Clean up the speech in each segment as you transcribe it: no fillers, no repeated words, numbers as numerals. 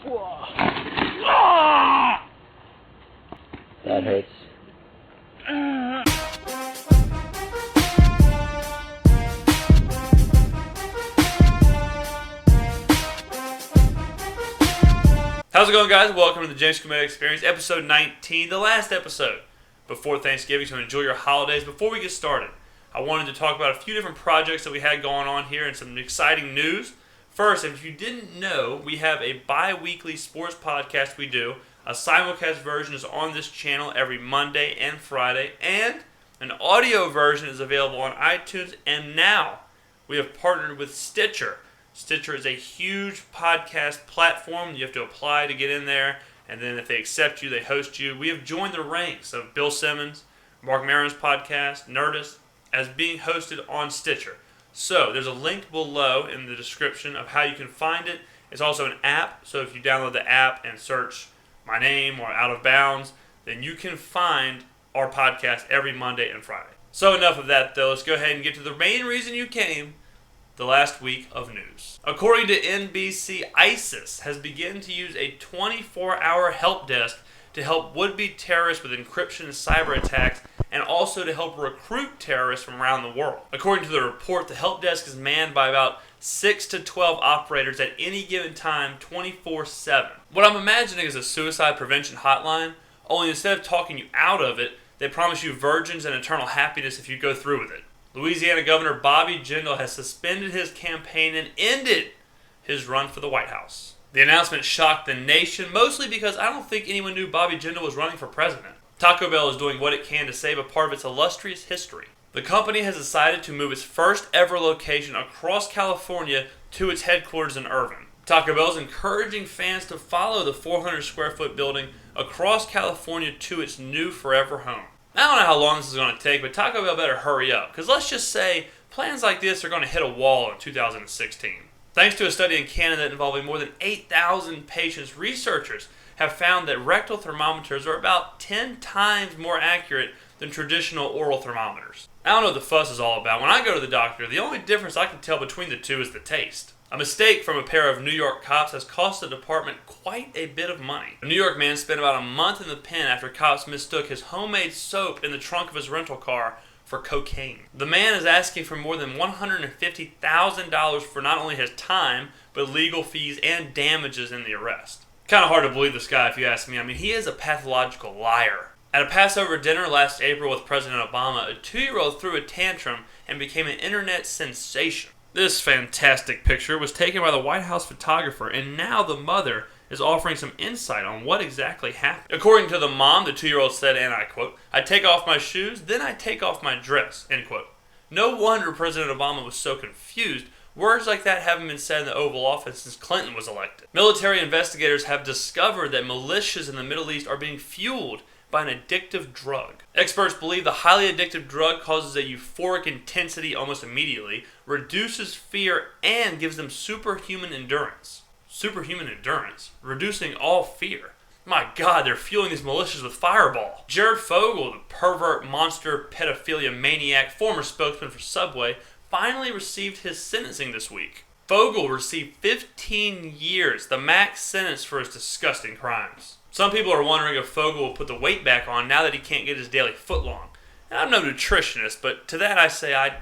That hurts. How's it going, guys? Welcome to the James Skrmetta Experience, episode 19, the last episode before Thanksgiving, so enjoy your holidays. Before we get started, I wanted to talk about a few different projects that we had going on here and some exciting news. First, if you didn't know, we have a bi-weekly sports podcast we do. A simulcast version is on this channel every Monday and Friday, and an audio version is available on iTunes, and now we have partnered with Stitcher. Stitcher is a huge podcast platform. You have to apply to get in there, and then if they accept you, they host you. We have joined the ranks of Bill Simmons, Mark Maron's podcast, Nerdist, as being hosted on Stitcher. So there's a link below in the description of how you can find it. It's also an app, so if you download the app and search my name or Out of Bounds, then you can find our podcast every Monday and Friday. So enough of that, though. Let's go ahead and get to the main reason you came, the last week of news. According to NBC, ISIS has begun to use a 24-hour help desk to help would-be terrorists with encryption and cyber attacks, and also to help recruit terrorists from around the world. According to the report, the help desk is manned by about 6 to 12 operators at any given time, 24/7. What I'm imagining is a suicide prevention hotline, only instead of talking you out of it, they promise you virgins and eternal happiness if you go through with it. Louisiana Governor Bobby Jindal has suspended his campaign and ended his run for the White House. The announcement shocked the nation, mostly because I don't think anyone knew Bobby Jindal was running for president. Taco Bell is doing what it can to save a part of its illustrious history. The company has decided to move its first ever location across California to its headquarters in Irvine. Taco Bell is encouraging fans to follow the 400 square foot building across California to its new forever home. I don't know how long this is going to take, but Taco Bell better hurry up, because let's just say plans like this are going to hit a wall in 2016. Thanks to a study in Canada involving more than 8,000 patients, researchers have found that rectal thermometers are about 10 times more accurate than traditional oral thermometers. I don't know what the fuss is all about. When I go to the doctor, the only difference I can tell between the two is the taste. A mistake from a pair of New York cops has cost the department quite a bit of money. A New York man spent about a month in the pen after cops mistook his homemade soap in the trunk of his rental car for cocaine. The man is asking for more than $150,000 for not only his time, but legal fees and damages in the arrest. Kind of hard to believe this guy if you ask me. I mean, he is a pathological liar. At a Passover dinner last April with President Obama, a 2-year-old threw a tantrum and became an internet sensation. This fantastic picture was taken by the White House photographer, and now the mother is offering some insight on what exactly happened. According to the mom, the 2-year-old said, and I quote, "I take off my shoes, then I take off my dress," end quote. No wonder President Obama was so confused. Words like that haven't been said in the Oval Office since Clinton was elected. Military investigators have discovered that militias in the Middle East are being fueled by an addictive drug. Experts believe the highly addictive drug causes a euphoric intensity almost immediately, reduces fear, and gives them superhuman endurance. Superhuman endurance? Reducing all fear. My God, they're fueling these militias with Fireball. Jared Fogle, the pervert, monster, pedophilia maniac, former spokesman for Subway, finally received his sentencing this week. Fogle received 15 years, the max sentence for his disgusting crimes. Some people are wondering if Fogle will put the weight back on now that he can't get his daily footlong. And I'm no nutritionist, but to that I say I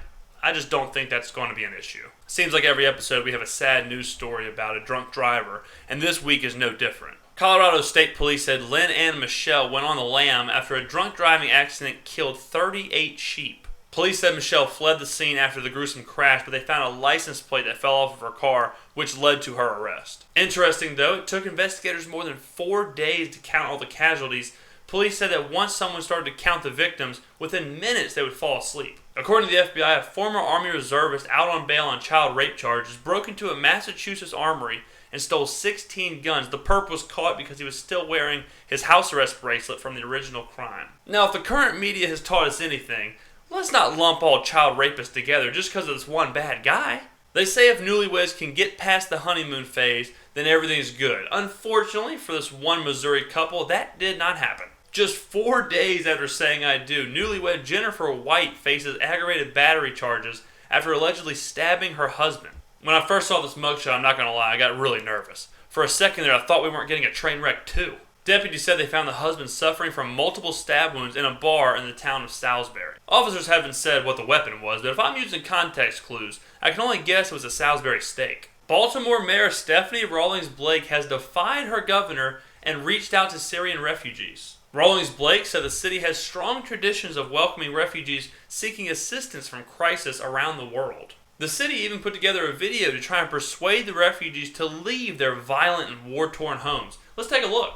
just don't think that's going to be an issue. Seems like every episode we have a sad news story about a drunk driver, and this week is no different. Colorado State Police said Lynn and Michelle went on the lam after a drunk driving accident killed 38 sheep. Police said Michelle fled the scene after the gruesome crash, but they found a license plate that fell off of her car, which led to her arrest. Interesting though, it took investigators more than 4 days to count all the casualties. Police said that once someone started to count the victims, within minutes they would fall asleep. According to the FBI, a former Army reservist out on bail on child rape charges broke into a Massachusetts Armory and stole 16 guns. The perp was caught because he was still wearing his house arrest bracelet from the original crime. Now, if the current media has taught us anything, let's not lump all child rapists together just because of this one bad guy. They say if newlyweds can get past the honeymoon phase, then everything's good. Unfortunately for this one Missouri couple, that did not happen. Just 4 days after saying I do, newlywed Jennifer White faces aggravated battery charges after allegedly stabbing her husband. When I first saw this mugshot, I'm not going to lie, I got really nervous. For a second there, I thought we weren't getting a train wreck too. Deputies said they found the husband suffering from multiple stab wounds in a bar in the town of Salisbury. Officers haven't said what the weapon was, but if I'm using context clues, I can only guess it was a Salisbury steak. Baltimore Mayor Stephanie Rawlings Blake has defied her governor and reached out to Syrian refugees. Rawlings Blake said the city has strong traditions of welcoming refugees seeking assistance from crisis around the world. The city even put together a video to try and persuade the refugees to leave their violent and war-torn homes. Let's take a look.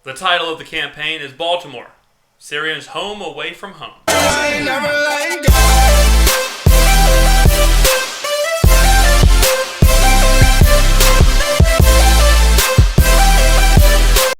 The title of the campaign is Baltimore, Syrians Home Away from Home.